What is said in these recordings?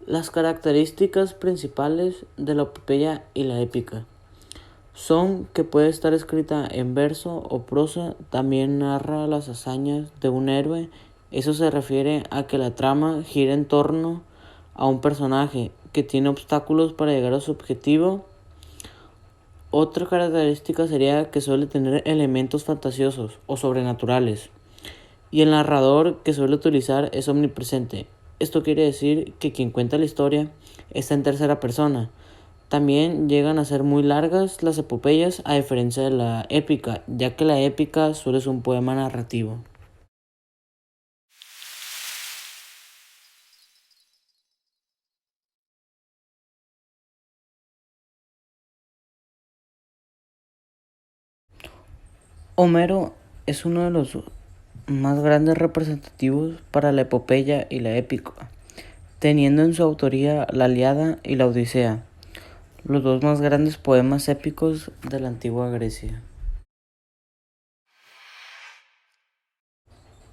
Las características principales de la epopeya y la épica son que puede estar escrita en verso o prosa, también narra las hazañas de un héroe. Eso se refiere a que la trama gira en torno a un personaje que tiene obstáculos para llegar a su objetivo. Otra característica sería que suele tener elementos fantasiosos o sobrenaturales, y el narrador que suele utilizar es omnipresente. Esto quiere decir que quien cuenta la historia está en tercera persona. También llegan a ser muy largas las epopeyas, a diferencia de la épica, ya que la épica suele ser un poema narrativo. Homero es uno de los más grandes representativos para la epopeya y la épica, teniendo en su autoría la Ilíada y la Odisea, los dos más grandes poemas épicos de la antigua Grecia.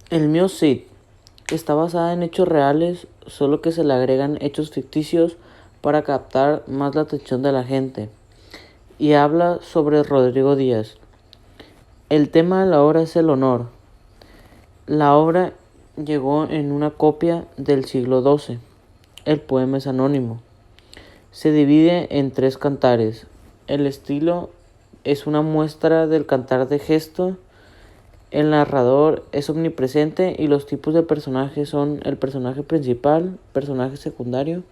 El mío Cid está basada en hechos reales, solo que se le agregan hechos ficticios para captar más la atención de la gente, y habla sobre Rodrigo Díaz. El tema de la obra es el honor. La obra llegó en una copia del siglo XII. El poema es anónimo. Se divide en 3 cantares. El estilo es una muestra del cantar de gesto. El narrador es omnipresente y los tipos de personajes son el personaje principal, personaje secundario,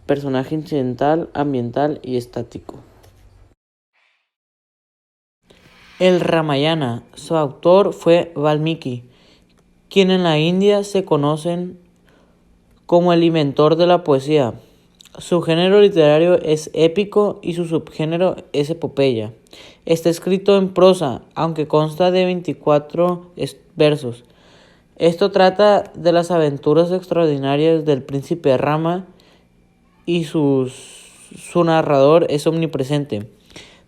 personaje incidental, ambiental y estático. El Ramayana, su autor fue Valmiki, quien en la India se conocen como el inventor de la poesía. Su género literario es épico y su subgénero es epopeya. Está escrito en prosa, aunque consta de 24 versos. Esto trata de las aventuras extraordinarias del príncipe Rama y su narrador es omnipresente.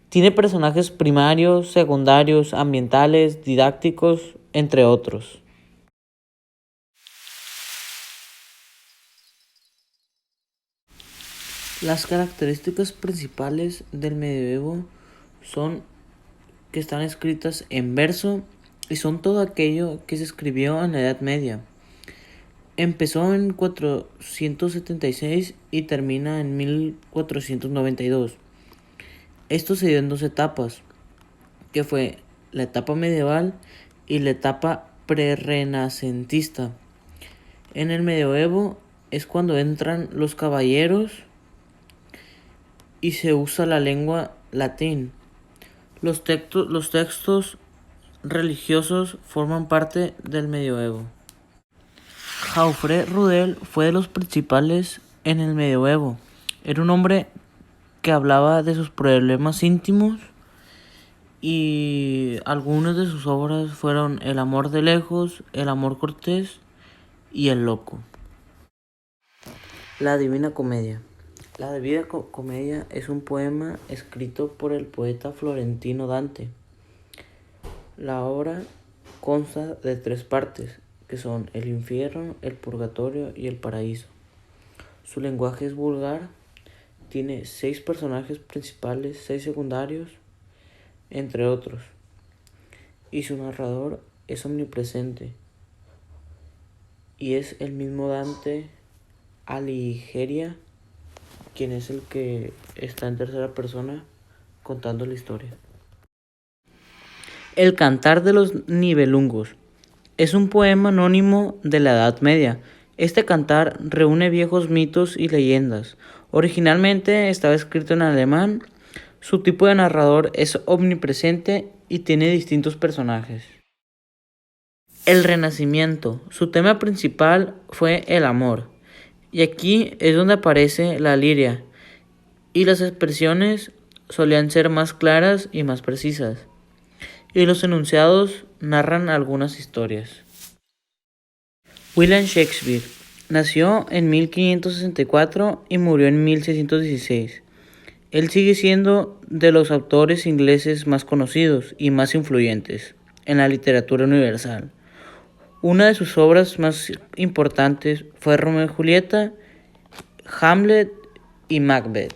Tiene personajes primarios, secundarios, ambientales, didácticos, entre otros. Las características principales del medioevo son que están escritas en verso y son todo aquello que se escribió en la Edad Media. Empezó en 476 y termina en 1492. Esto se dio en 2 etapas, que fue la etapa medieval y la etapa prerrenacentista. En el medioevo es cuando entran los caballeros y se usa la lengua latín. Los textos religiosos forman parte del medioevo. Jaufré Rudel fue de los principales en el medioevo. Era un hombre que hablaba de sus problemas íntimos y algunas de sus obras fueron El amor de lejos, El amor cortés y El loco. La Divina Comedia. La Divina Comedia es un poema escrito por el poeta florentino Dante. La obra consta de 3 partes, que son el infierno, el purgatorio y el paraíso. Su lenguaje es vulgar, tiene 6 personajes principales, 6 secundarios, entre otros, y su narrador es omnipresente, y es el mismo Dante Alighieri, quien es el que está en tercera persona contando la historia. El Cantar de los Nibelungos es un poema anónimo de la Edad Media. Este cantar reúne viejos mitos y leyendas. Originalmente estaba escrito en alemán. Su tipo de narrador es omnipresente y tiene distintos personajes. El Renacimiento. Su tema principal fue el amor. Y aquí es donde aparece la liria. Y las expresiones solían ser más claras y más precisas. Y los enunciados narran algunas historias. William Shakespeare nació en 1564 y murió en 1616. Él sigue siendo de los autores ingleses más conocidos y más influyentes en la literatura universal. Una de sus obras más importantes fue Romeo y Julieta, Hamlet y Macbeth.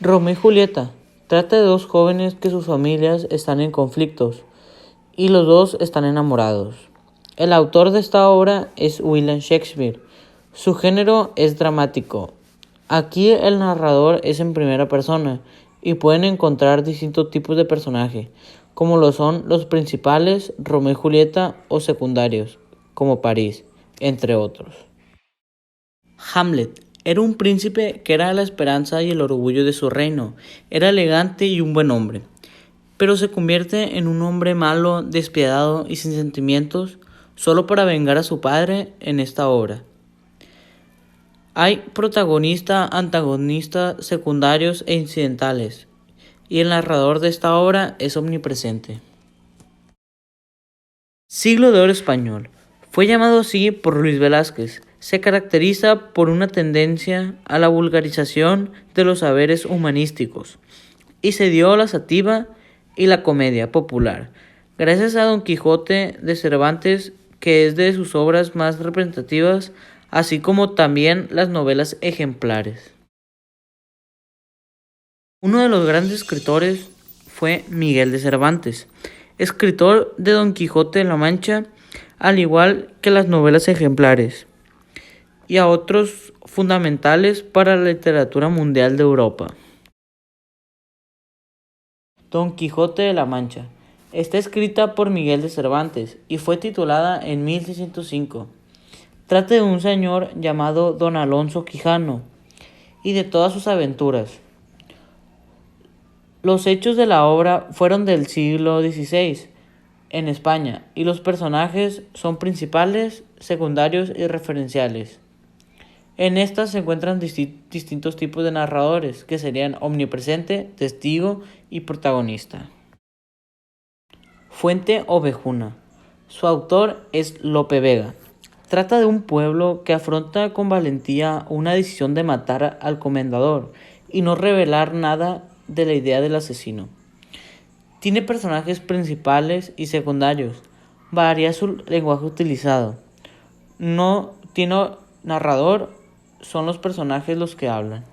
Romeo y Julieta trata de dos jóvenes que sus familias están en conflictos y los dos están enamorados. El autor de esta obra es William Shakespeare. Su género es dramático. Aquí el narrador es en primera persona y pueden encontrar distintos tipos de personajes, como lo son los principales, Romeo y Julieta, o secundarios, como París, entre otros. Hamlet era un príncipe que era la esperanza y el orgullo de su reino. Era elegante y un buen hombre, pero se convierte en un hombre malo, despiadado y sin sentimientos, solo para vengar a su padre en esta obra. Hay protagonista, antagonista, secundarios e incidentales, y el narrador de esta obra es omnipresente. Siglo de oro español. Fue llamado así por Luis Velázquez. Se caracteriza por una tendencia a la vulgarización de los saberes humanísticos y se dio a la sátira y la comedia popular, gracias a Don Quijote de Cervantes, que es de sus obras más representativas, así como también las novelas ejemplares. Uno de los grandes escritores fue Miguel de Cervantes, escritor de Don Quijote de la Mancha, al igual que las novelas ejemplares, y a otros fundamentales para la literatura mundial de Europa. Don Quijote de la Mancha está escrita por Miguel de Cervantes y fue titulada en 1605. Trata de un señor llamado Don Alonso Quijano y de todas sus aventuras. Los hechos de la obra fueron del siglo XVI en España y los personajes son principales, secundarios y referenciales. En estas se encuentran distintos tipos de narradores, que serían omnipresente, testigo y protagonista. Fuente Ovejuna. Su autor es Lope Vega. Trata de un pueblo que afronta con valentía una decisión de matar al comendador y no revelar nada de la idea del asesino. Tiene personajes principales y secundarios. Varía su lenguaje utilizado. No tiene narrador, son los personajes los que hablan.